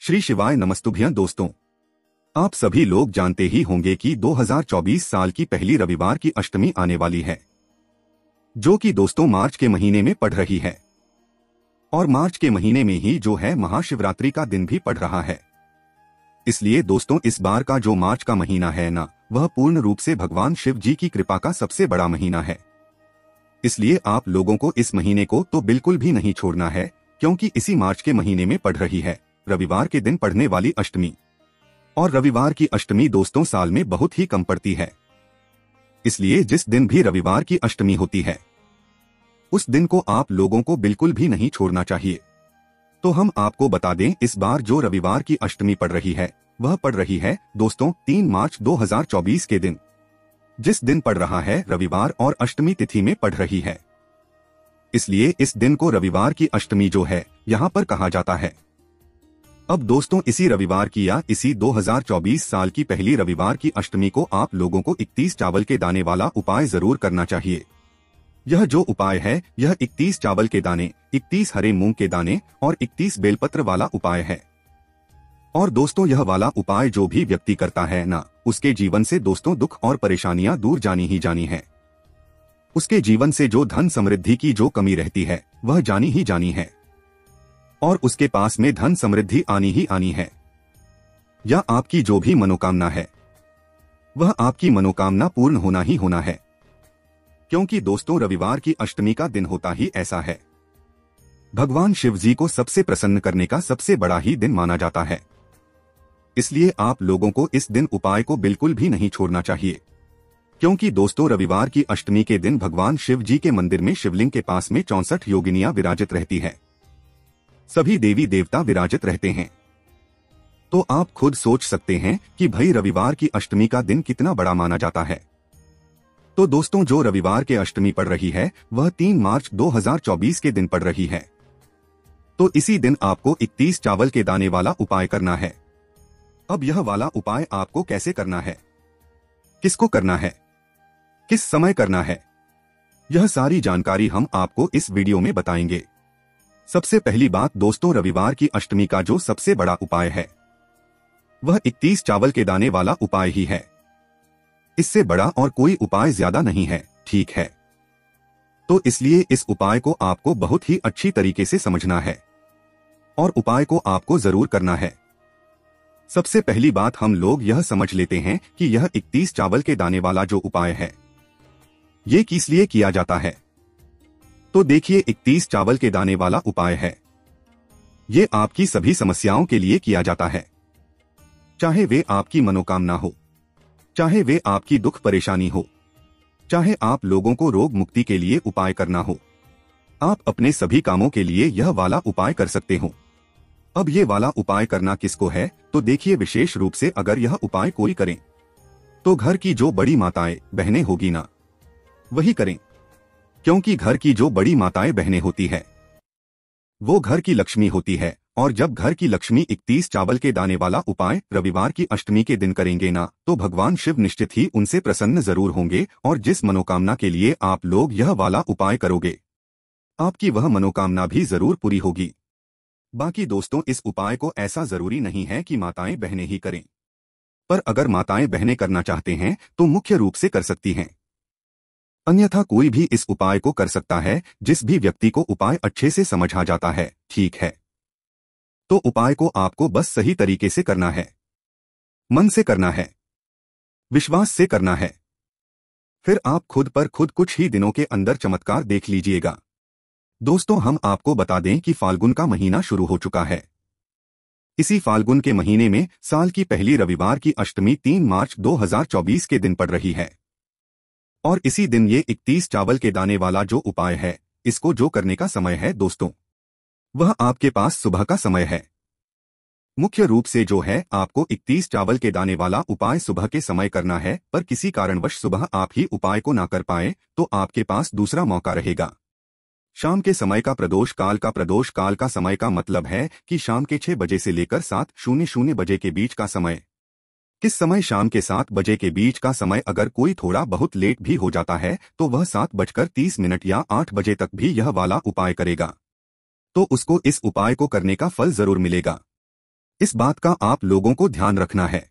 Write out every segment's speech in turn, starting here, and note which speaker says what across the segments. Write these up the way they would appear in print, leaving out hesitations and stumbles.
Speaker 1: श्री शिवाय नमस्तुभ्यं दोस्तों। आप सभी लोग जानते ही होंगे कि 2024 साल की पहली रविवार की अष्टमी आने वाली है, जो कि दोस्तों मार्च के महीने में पड़ रही है। और मार्च के महीने में ही जो है महाशिवरात्रि का दिन भी पड़ रहा है। इसलिए दोस्तों इस बार का जो मार्च का महीना है ना, वह पूर्ण रूप से भगवान शिव जी की कृपा का सबसे बड़ा महीना है। इसलिए आप लोगों को इस महीने को तो बिल्कुल भी नहीं छोड़ना है, क्योंकि इसी मार्च के महीने में पड़ रही है रविवार के दिन पड़ने वाली अष्टमी। और रविवार की अष्टमी दोस्तों साल में बहुत ही कम पड़ती है। इसलिए जिस दिन भी रविवार की अष्टमी होती है, उस दिन को आप लोगों को बिल्कुल भी नहीं छोड़ना चाहिए। तो हम आपको बता दें, इस बार जो रविवार की अष्टमी पड़ रही है, वह पड़ रही है दोस्तों 3 मार्च 2024 के दिन। जिस दिन पड़ रहा है रविवार और अष्टमी तिथि में पड़ रही है, इसलिए इस दिन को रविवार की अष्टमी जो है यहाँ पर कहा जाता है। अब दोस्तों इसी रविवार की या इसी 2024 साल की पहली रविवार की अष्टमी को आप लोगों को 31 चावल के दाने वाला उपाय जरूर करना चाहिए। यह जो उपाय है यह 31 चावल के दाने, 31 हरे मूंग के दाने और 31 बेलपत्र वाला उपाय है। और दोस्तों यह वाला उपाय जो भी व्यक्ति करता है ना, उसके जीवन से दोस्तों दुख और परेशानियां दूर जानी ही जानी है। उसके जीवन से जो धन समृद्धि की जो कमी रहती है वह जानी ही जानी है, और उसके पास में धन समृद्धि आनी ही आनी है। या आपकी जो भी मनोकामना है वह आपकी मनोकामना पूर्ण होना ही होना है, क्योंकि दोस्तों रविवार की अष्टमी का दिन होता ही ऐसा है। भगवान शिव जी को सबसे प्रसन्न करने का सबसे बड़ा ही दिन माना जाता है। इसलिए आप लोगों को इस दिन उपाय को बिल्कुल भी नहीं छोड़ना चाहिए, क्योंकि दोस्तों रविवार की अष्टमी के दिन भगवान शिव जी के मंदिर में शिवलिंग के पास में 64 योगिनियां विराजित रहती है। सभी देवी देवता विराजित रहते हैं। तो आप खुद सोच सकते हैं कि भाई रविवार की अष्टमी का दिन कितना बड़ा माना जाता है। तो दोस्तों जो रविवार के अष्टमी पड़ रही है वह 3 मार्च 2024 के दिन पड़ रही है। तो इसी दिन आपको 31 चावल के दाने वाला उपाय करना है। अब यह वाला उपाय आपको कैसे करना है, किसको करना है, किस समय करना है, यह सारी जानकारी हम आपको इस वीडियो में बताएंगे। सबसे पहली बात दोस्तों, रविवार की अष्टमी का जो सबसे बड़ा उपाय है वह 31 चावल के दाने वाला उपाय ही है। इससे बड़ा और कोई उपाय ज्यादा नहीं है, ठीक है। तो इसलिए इस उपाय को आपको बहुत ही अच्छी तरीके से समझना है और उपाय को आपको जरूर करना है। सबसे पहली बात हम लोग यह समझ लेते हैं कि यह 31 चावल के दाने वाला जो उपाय है ये किस लिए किया जाता है। तो देखिए 31 चावल के दाने वाला उपाय है, ये आपकी सभी समस्याओं के लिए किया जाता है। चाहे वे आपकी मनोकामना हो, चाहे वे आपकी दुख परेशानी हो, चाहे आप लोगों को रोग मुक्ति के लिए उपाय करना हो, आप अपने सभी कामों के लिए यह वाला उपाय कर सकते हो। अब ये वाला उपाय करना किसको है, तो देखिए विशेष रूप से अगर यह उपाय कोई करें तो घर की जो बड़ी माताएं बहनें होगी ना, वही करें, क्योंकि घर की जो बड़ी माताएं बहनें होती है वो घर की लक्ष्मी होती है। और जब घर की लक्ष्मी 31 चावल के दाने वाला उपाय रविवार की अष्टमी के दिन करेंगे ना, तो भगवान शिव निश्चित ही उनसे प्रसन्न जरूर होंगे। और जिस मनोकामना के लिए आप लोग यह वाला उपाय करोगे, आपकी वह मनोकामना भी जरूर पूरी होगी। बाकी दोस्तों इस उपाय को ऐसा जरूरी नहीं है कि माताएं बहनें ही करें, पर अगर माताएं बहनें करना चाहते हैं तो मुख्य रूप से कर सकती हैं। अन्यथा कोई भी इस उपाय को कर सकता है, जिस भी व्यक्ति को उपाय अच्छे से समझ आ जाता है, ठीक है। तो उपाय को आपको बस सही तरीके से करना है, मन से करना है, विश्वास से करना है। फिर आप खुद पर खुद कुछ ही दिनों के अंदर चमत्कार देख लीजिएगा। दोस्तों हम आपको बता दें कि फाल्गुन का महीना शुरू हो चुका है। इसी फाल्गुन के महीने में साल की पहली रविवार की अष्टमी 3 मार्च 2024 के दिन पड़ रही है। और इसी दिन ये 31 चावल के दाने वाला जो उपाय है, इसको जो करने का समय है दोस्तों, वह आपके पास सुबह का समय है। मुख्य रूप से जो है आपको 31 चावल के दाने वाला उपाय सुबह के समय करना है, पर किसी कारणवश सुबह आप ही उपाय को ना कर पाए तो आपके पास दूसरा मौका रहेगा। शाम के समय का प्रदोष काल का, प्रदोष काल का समय का मतलब है कि शाम के 6 बजे से लेकर 7:00 बजे के बीच का समय। किस समय शाम के 7 बजे के बीच का समय अगर कोई थोड़ा बहुत लेट भी हो जाता है तो वह 7:30 या 8 बजे तक भी यह वाला उपाय करेगा, तो उसको इस उपाय को करने का फल जरूर मिलेगा। इस बात का आप लोगों को ध्यान रखना है।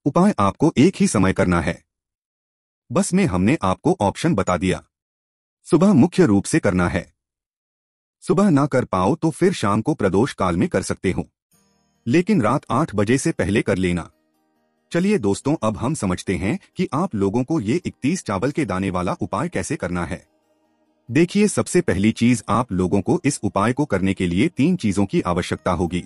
Speaker 1: उपाय आपको एक ही समय करना है। बस में हमने आपको ऑप्शन बता दिया। सुबह मुख्य रूप से करना है। सुबह ना कर पाओ तो फिर शाम को प्रदोष काल में कर सकते हो, लेकिन रात 8 बजे से पहले कर लेना। चलिए दोस्तों, अब हम समझते हैं कि आप लोगों को ये 31 चावल के दाने वाला उपाय कैसे करना है। देखिए, सबसे पहली चीज, आप लोगों को इस उपाय को करने के लिए 3 चीजों की आवश्यकता होगी।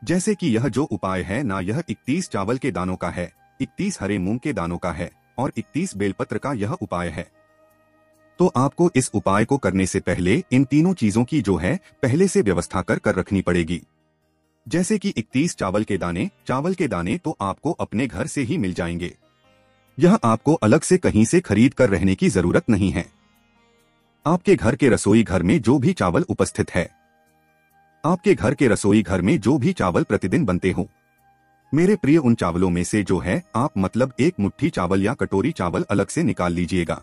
Speaker 1: जैसे कि यह जो उपाय है ना, यह 31 चावल के दानों का है, 31 हरे मूंग के दानों का है और 31 बेलपत्र का यह उपाय है। तो आपको इस उपाय को करने से पहले इन तीनों चीजों की जो है पहले से व्यवस्था कर रखनी पड़ेगी। जैसे कि 31 चावल के दाने तो आपको अपने घर से ही मिल जाएंगे। यह आपको अलग से कहीं से खरीद कर रहने की जरूरत नहीं है। आपके घर के रसोई घर में जो भी चावल उपस्थित है, आपके घर के रसोई घर में जो भी चावल प्रतिदिन बनते हो, मेरे प्रिय, उन चावलों में से जो है आप मतलब एक मुट्ठी चावल या कटोरी चावल अलग से निकाल लीजिएगा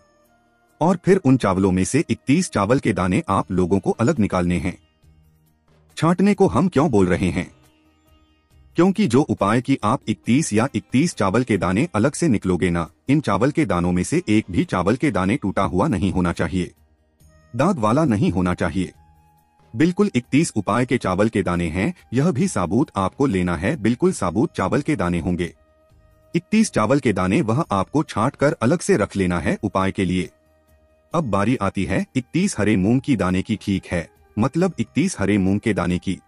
Speaker 1: और फिर उन चावलों में से 31 चावल के दाने आप लोगों को अलग निकालने हैं। छांटने को हम क्यों बोल रहे हैं? क्योंकि जो उपाय की आप 31 चावल के दाने अलग से निकलोगे ना, इन चावल के दानों में से एक भी चावल के दाने टूटा हुआ नहीं होना चाहिए, दाग वाला नहीं होना चाहिए। बिल्कुल 31 उपाय के चावल के दाने हैं, यह भी साबुत आपको लेना है, बिल्कुल साबुत चावल के दाने होंगे। 31 चावल के दाने वह आपको छांट कर अलग से रख लेना है उपाय के लिए। अब बारी आती है 31 हरे मूंग की दाने की, ठीक है, मतलब 31 हरे मूंग के दाने की।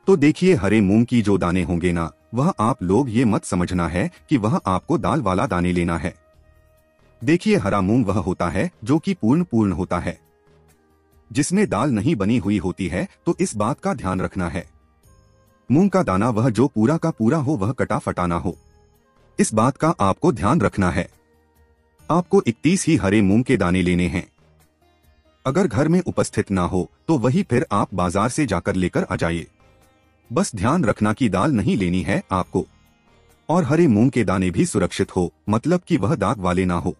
Speaker 1: तो देखिए, हरे मूंग की जो दाने होंगे ना, वह आप लोग ये मत समझना है कि वह आपको दाल वाला दाने लेना है। देखिए, हरा मूंग वह होता है जो कि पूर्ण होता है, जिसमें दाल नहीं बनी हुई होती है, तो इस बात का ध्यान रखना है। मूंग का दाना वह जो पूरा का पूरा हो, वह कटा फटाना हो, इस बात का आपको ध्यान रखना है। आपको 31 ही हरे मूंग के दाने लेने हैं। अगर घर में उपस्थित ना हो तो वही फिर आप बाजार से जाकर लेकर आ जाइए। बस ध्यान रखना कि दाल नहीं लेनी है आपको, और हरे मूंग के दाने भी सुरक्षित हो, मतलब कि वह दाग वाले ना हो।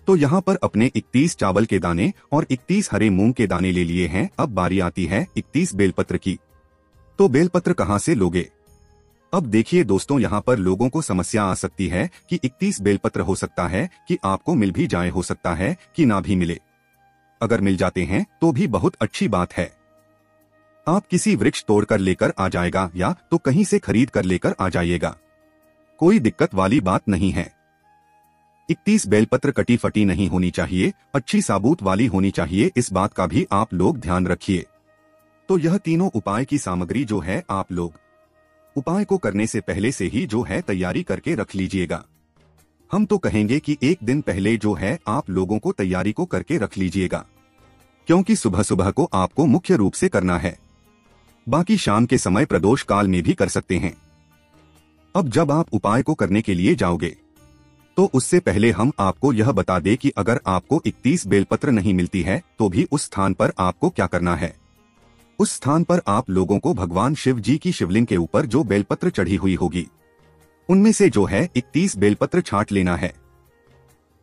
Speaker 1: तो यहाँ पर अपने 31 चावल के दाने और 31 हरे मूंग के दाने ले लिए हैं। अब बारी आती है 31 बेलपत्र की। तो बेलपत्र कहाँ से लोगे? अब देखिए दोस्तों, यहाँ पर लोगों को समस्या आ सकती है कि 31 बेलपत्र हो सकता है कि आपको मिल भी जाए, हो सकता है कि ना भी मिले। अगर मिल जाते हैं तो भी बहुत अच्छी बात है, आप किसी वृक्ष तोड़कर लेकर आ जाएगा या तो कहीं से खरीद कर लेकर आ जाइएगा, कोई दिक्कत वाली बात नहीं है। 31 बेलपत्र कटी फटी नहीं होनी चाहिए, अच्छी साबुत वाली होनी चाहिए, इस बात का भी आप लोग ध्यान रखिए। तो यह तीनों उपाय की सामग्री जो है आप लोग उपाय को करने से पहले से ही जो है तैयारी करके रख लीजिएगा। हम तो कहेंगे कि एक दिन पहले जो है आप लोगों को तैयारी को करके रख लीजिएगा, क्योंकि सुबह सुबह को आपको मुख्य रूप से करना है। बाकी शाम के समय प्रदोष काल में भी कर सकते हैं। अब जब आप उपाय को करने के लिए जाओगे तो उससे पहले हम आपको यह बता दें कि अगर आपको 31 बेलपत्र नहीं मिलती है तो भी उस स्थान पर आपको क्या करना है। उस स्थान पर आप लोगों को भगवान शिव जी की शिवलिंग के ऊपर जो बेलपत्र चढ़ी हुई होगी, उनमें से जो है 31 बेलपत्र छांट लेना है।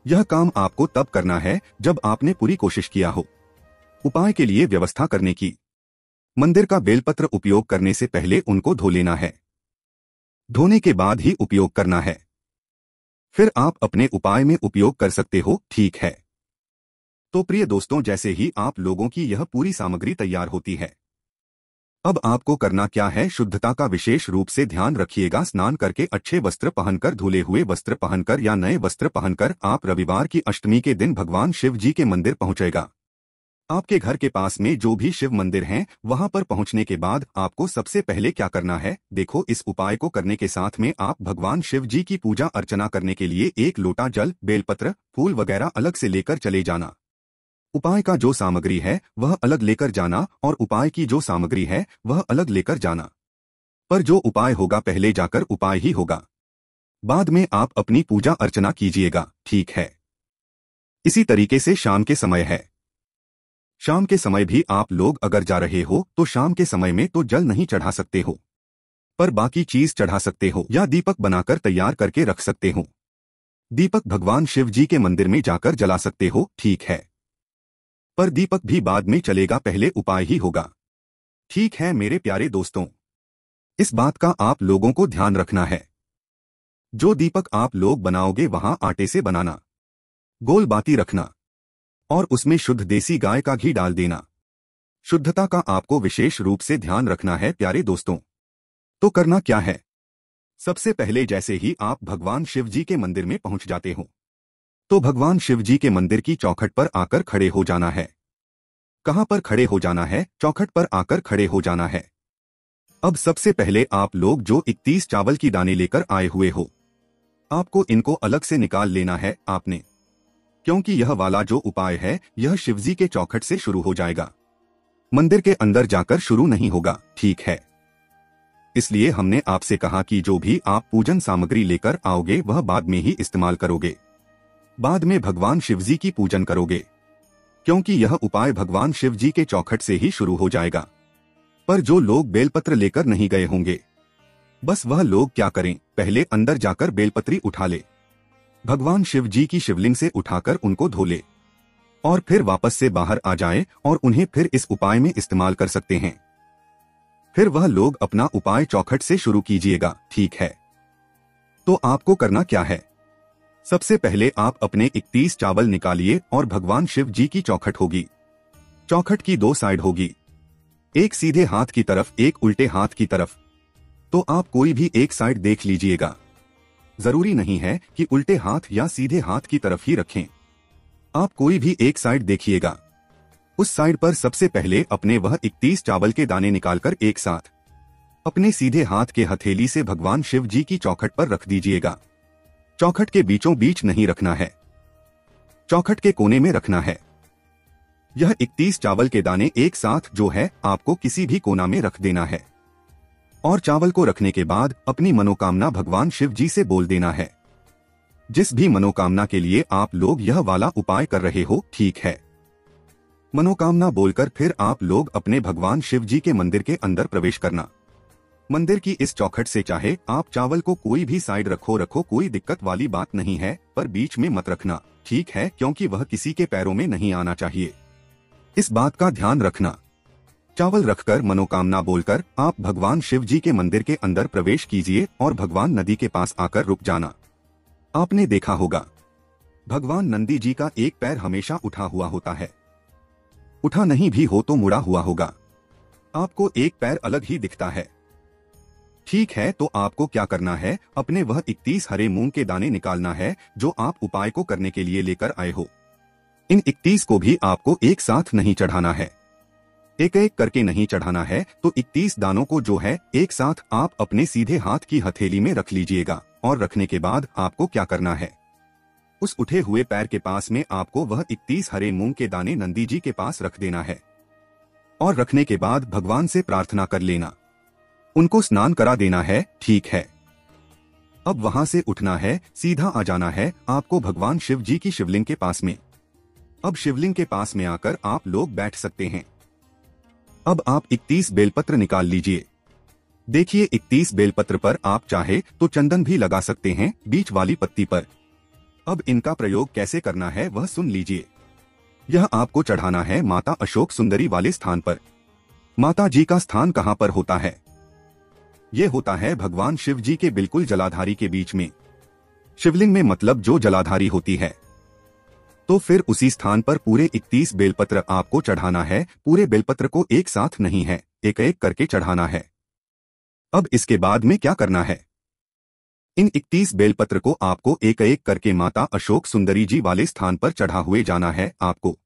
Speaker 1: यह काम आपको तब करना है जब आपने पूरी कोशिश किया हो उपाय के लिए व्यवस्था करने की। मंदिर का बेलपत्र उपयोग करने से पहले उनको धो लेना है, धोने के बाद ही उपयोग करना है, फिर आप अपने उपाय में उपयोग कर सकते हो, ठीक है। तो प्रिय दोस्तों, जैसे ही आप लोगों की यह पूरी सामग्री तैयार होती है, अब आपको करना क्या है, शुद्धता का विशेष रूप से ध्यान रखिएगा। स्नान करके अच्छे वस्त्र पहनकर, धुले हुए वस्त्र पहनकर या नए वस्त्र पहनकर आप रविवार की अष्टमी के दिन भगवान शिव जी के मंदिर पहुंचेगा। आपके घर के पास में जो भी शिव मंदिर हैं, वहां पर पहुंचने के बाद आपको सबसे पहले क्या करना है, देखो, इस उपाय को करने के साथ में आप भगवान शिव जी की पूजा अर्चना करने के लिए 1 लोटा जल, बेलपत्र, फूल वगैरह अलग से लेकर चले जाना। उपाय का जो सामग्री है वह अलग लेकर जाना और उपाय की जो सामग्री है वह अलग लेकर जाना। पर जो उपाय होगा पहले जाकर उपाय ही होगा, बाद में आप अपनी पूजा अर्चना कीजिएगा, ठीक है। इसी तरीके से शाम के समय है। शाम के समय भी आप लोग अगर जा रहे हो तो शाम के समय में तो जल नहीं चढ़ा सकते हो, पर बाकी चीज चढ़ा सकते हो या दीपक बनाकर तैयार करके रख सकते हो। दीपक भगवान शिव जी के मंदिर में जाकर जला सकते हो, ठीक है, पर दीपक भी बाद में चलेगा, पहले उपाय ही होगा, ठीक है मेरे प्यारे दोस्तों। इस बात का आप लोगों को ध्यान रखना है। जो दीपक आप लोग बनाओगे वहां आटे से बनाना, गोल बाती रखना और उसमें शुद्ध देसी गाय का घी डाल देना। शुद्धता का आपको विशेष रूप से ध्यान रखना है प्यारे दोस्तों। तो करना क्या है? सबसे पहले जैसे ही आप भगवान शिव जी के मंदिर में पहुंच जाते हो तो भगवान शिव जी के मंदिर की चौखट पर आकर खड़े हो जाना है। कहां पर खड़े हो जाना है? चौखट पर आकर खड़े हो जाना है। अब सबसे पहले आप लोग जो 31 चावल की दाने लेकर आए हुए हो, आपको इनको अलग से निकाल लेना है आपने, क्योंकि यह वाला जो उपाय है यह शिवजी के चौखट से शुरू हो जाएगा, मंदिर के अंदर जाकर शुरू नहीं होगा, ठीक है? इसलिए हमने आपसे कहा कि जो भी आप पूजन सामग्री लेकर आओगे वह बाद में ही इस्तेमाल करोगे, बाद में भगवान शिवजी की पूजन करोगे, क्योंकि यह उपाय भगवान शिव जी के चौखट से ही शुरू हो जाएगा। पर जो लोग बेलपत्र लेकर नहीं गए होंगे, बस वह लोग क्या करें, पहले अंदर जाकर बेलपत्री उठा ले, भगवान शिव जी की शिवलिंग से उठाकर उनको धो ले और फिर वापस से बाहर आ जाए और उन्हें फिर इस उपाय में इस्तेमाल कर सकते हैं। फिर वह लोग अपना उपाय चौखट से शुरू कीजिएगा, ठीक है? तो आपको करना क्या है? सबसे पहले आप अपने 31 चावल निकालिए और भगवान शिव जी की चौखट होगी। चौखट की 2 साइड होगी, एक सीधे हाथ की तरफ, एक उल्टे हाथ की तरफ। तो आप कोई भी एक साइड देख लीजिएगा, जरूरी नहीं है कि उल्टे हाथ या सीधे हाथ की तरफ ही रखें, आप कोई भी एक साइड देखिएगा। उस साइड पर सबसे पहले अपने वह 31 चावल के दाने निकालकर एक साथ अपने सीधे हाथ के हथेली से भगवान शिव जी की चौखट पर रख दीजिएगा। चौखट के बीचों बीच नहीं रखना है, चौखट के कोने में रखना है। यह 31 चावल के दाने एक साथ जो है आपको किसी भी कोना में रख देना है और चावल को रखने के बाद अपनी मनोकामना भगवान शिव जी से बोल देना है, जिस भी मनोकामना के लिए आप लोग यह वाला उपाय कर रहे हो, ठीक है? मनोकामना बोलकर फिर आप लोग अपने भगवान शिव जी के मंदिर के अंदर प्रवेश करना। मंदिर की इस चौखट से चाहे आप चावल को कोई भी साइड रखो, कोई दिक्कत वाली बात नहीं है, पर बीच में मत रखना, ठीक है? क्योंकि वह किसी के पैरों में नहीं आना चाहिए, इस बात का ध्यान रखना। चावल रखकर मनोकामना बोलकर आप भगवान शिव जी के मंदिर के अंदर प्रवेश कीजिए और भगवान नदी के पास आकर रुक जाना। आपने देखा होगा भगवान नंदी जी का एक पैर हमेशा उठा हुआ होता है, उठा नहीं भी हो तो मुड़ा हुआ होगा, आपको एक पैर अलग ही दिखता है, ठीक है? तो आपको क्या करना है, अपने वह 31 हरे मूंग के दाने निकालना है जो आप उपाय को करने के लिए लेकर आए हो। इन 31 को भी आपको एक साथ नहीं चढ़ाना है, एक एक करके नहीं चढ़ाना है। तो 31 दानों को जो है एक साथ आप अपने सीधे हाथ की हथेली में रख लीजिएगा और रखने के बाद आपको क्या करना है, उस उठे हुए पैर के पास में आपको वह 31 हरे मूंग के दाने नंदी जी के पास रख देना है और रखने के बाद भगवान से प्रार्थना कर लेना, उनको स्नान करा देना है, ठीक है? अब वहां से उठना है, सीधा आ जाना है आपको भगवान शिव जी की शिवलिंग के पास में। अब शिवलिंग के पास में आकर आप लोग बैठ सकते हैं। अब आप 31 बेलपत्र निकाल लीजिए। देखिए 31 बेलपत्र पर आप चाहे तो चंदन भी लगा सकते हैं बीच वाली पत्ती पर। अब इनका प्रयोग कैसे करना है वह सुन लीजिए। यह आपको चढ़ाना है माता अशोक सुंदरी वाले स्थान पर। माता जी का स्थान कहां पर होता है? ये होता है भगवान शिव जी के बिल्कुल जलाधारी के बीच में। शिवलिंग में मतलब जो जलाधारी होती है। तो फिर उसी स्थान पर पूरे 31 बेलपत्र आपको चढ़ाना है। पूरे बेलपत्र को एक साथ नहीं है, एक एक करके चढ़ाना है। अब इसके बाद में क्या करना है, इन 31 बेलपत्र को आपको एक एक करके माता अशोक सुंदरी जी वाले स्थान पर चढ़ा हुए जाना है आपको।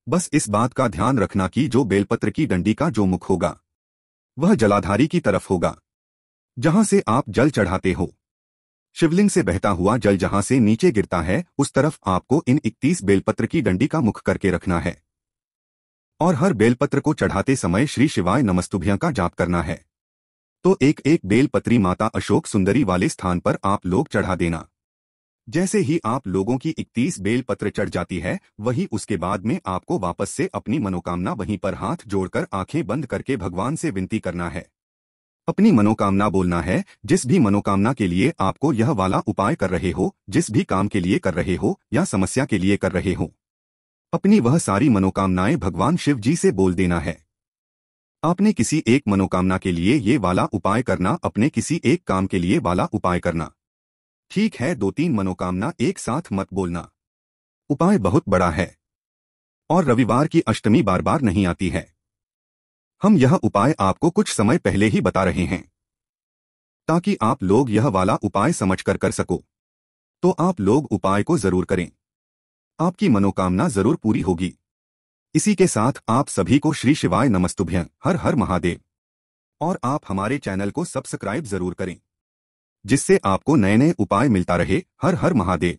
Speaker 1: बस इस बात का ध्यान रखना कि जो बेलपत्र की डंडी का जो मुख होगा वह जलाधारी की तरफ होगा, जहां से आप जल चढ़ाते हो। शिवलिंग से बहता हुआ जल जहां से नीचे गिरता है उस तरफ आपको इन 31 बेलपत्र की डंडी का मुख करके रखना है और हर बेलपत्र को चढ़ाते समय श्री शिवाय नमस्तुभ्यं का जाप करना है। तो एक एक बेलपत्री माता अशोक सुंदरी वाले स्थान पर आप लोग चढ़ा देना। जैसे ही आप लोगों की 31 बेलपत्र चढ़ जाती है वही उसके बाद में आपको वापस से अपनी मनोकामना वहीं पर हाथ जोड़कर आंखें बंद करके भगवान से विनती करना है, अपनी मनोकामना बोलना है। जिस भी मनोकामना के लिए आपको यह वाला उपाय कर रहे हो, जिस भी काम के लिए कर रहे हो या समस्या के लिए कर रहे हो, अपनी वह सारी मनोकामनाएं भगवान शिव जी से बोल देना है। आपने किसी एक मनोकामना के लिए ये वाला उपाय करना, अपने किसी एक काम के लिए वाला उपाय करना। ठीक है, 2-3 मनोकामना एक साथ मत बोलना। उपाय बहुत बड़ा है और रविवार की अष्टमी बार बार नहीं आती है। हम यह उपाय आपको कुछ समय पहले ही बता रहे हैं ताकि आप लोग यह वाला उपाय समझकर कर सको। तो आप लोग उपाय को जरूर करें, आपकी मनोकामना जरूर पूरी होगी। इसी के साथ आप सभी को श्री शिवाय नमस्तुभ्यं, हर हर महादेव। और आप हमारे चैनल को सब्सक्राइब जरूर करें जिससे आपको नए नए उपाय मिलता रहे। हर हर महादेव।